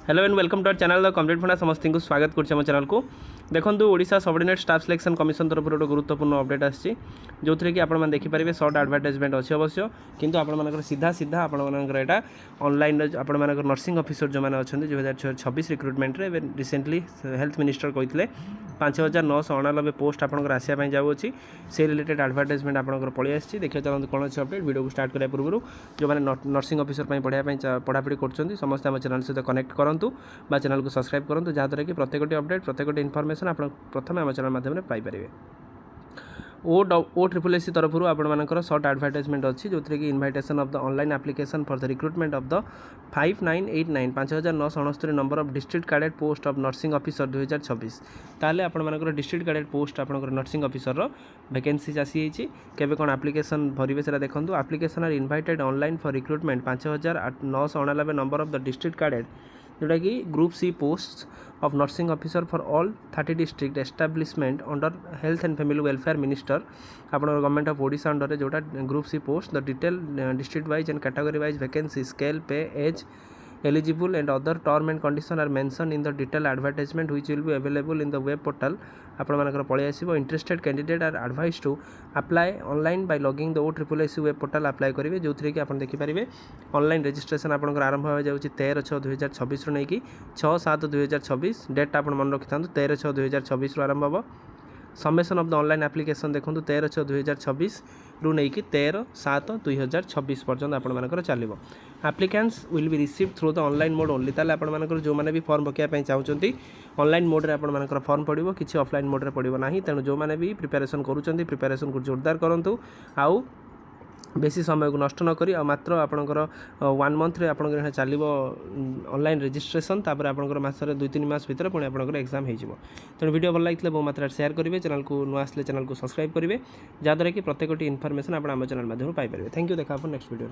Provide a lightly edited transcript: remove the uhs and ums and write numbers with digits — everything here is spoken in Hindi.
Hello and welcome to our channel the complete funda समस्त को स्वागत कर चैनल को देखो Odisha subordinate staff selection commission तरफ गोटे गुरुत्वपूर्ण अपडेट आसी जो थी कि आपने देखिपारे सर्ट एडवर्टाइजमेंट अच्छे अवश्य किंतु आप सीधा सीधा आपंकर यहाँ ऑनलाइन आपण नर्सिंग ऑफिसर जो मैंने अच्छा 2026 रिक्रुटमेंट रे रिसेंटली हेल्थ मिनिस्टर कहते 5999 पोस्ट आपंकर आसापी जाऊँगी से रिलेटेड एडवर्टाइजमेंट आपंकर पलि आसी देखिए चलते कौन अच्छे अपडेट वीडियो को स्टार्ट करने पूर्व जो मैंने नर्सिंग ऑफिसर पढ़ापढ़ी कर समस्त आम चैनल सहित कनेक्ट करूँ बा चैनल को सब्सक्राइब करूँ जहाँद्वारा कि प्रत्येक अपडेट प्रत्येक इनफर्मेशन आप प्रथम आम चैनल माध्यम पाइपर ओ ट्रिपल एस तरफ आपर सर्ट एडवर्टाइजमेंट अच्छी जो थी कि invitation of the online application for the recruitment of the 5989 5969 number of district cadre post of nursing officer 2026 ताले आपर डिस्ट्रिक्ट कैडेट पोस्ट आप नर्सिंग ऑफिसर वैकेंसी आसी केवे कौन एप्लिकेशन भरवे से देखो application are invited online for recruitment 5999 number of the district cadre जोटा कि group C post of nursing officer for all 30 district establishment under health and family welfare minister आप गवर्नमेंट ऑफ ओडिशा अंडर जोटा group C post the detail district wise and category wise vacancy scale pay age eligible and other term and condition are mentioned in the detailed advertisement which will be available in the web portal आपण मानकर पळि आसीबो interested candidate are advised to apply online by logging the OSSC web portal apply करेंगे जो थी कि आप देखिपारे ऑनलाइन रजिस्ट्रेशन आपंकर आरंभ हो जाऊँगी 13/6/2026 रु नहीं 6/7/2026 डेट आप मन रखि था 13/6/2026 आरंभ हम summation of the online application देखो 13/6/2026 रु नहीं कि 13/7/2026 पर्यंत आपर चलो applicants will be receive through the online mode only ताले आपर जो मैंने भी फॉर्म पकाइवाई चाहते ऑनलाइन मोड रे आपर फॉर्म पड़ो किसी ऑफलाइन मोड रे पड़ो ना तेणु जो मैंने भी प्रिपेरेसन करुँच प्रिपेरेसन को जोरदार करूँ आउ बेसी समय को नष्ट नक मात्र आपंकर 1 मंथ रे आपंकर यहाँ चलो ऑनलाइन रजिस्ट्रेशन तापर आपंकर मासरे 2-3 मास भीतर पुणी आपंकर एग्जाम हो तेणु वीडियो भल लगे बहुत मात्रा शेयर करेंगे चैनल को नुआ आसले चैनल को सब्सक्राइब करेंगे जहाँद्वारा कि प्रत्येक इनफर्मेशन आप चैनल माध्यम पाइपर थैंक यू देखा नेक्स्ट वीडियो।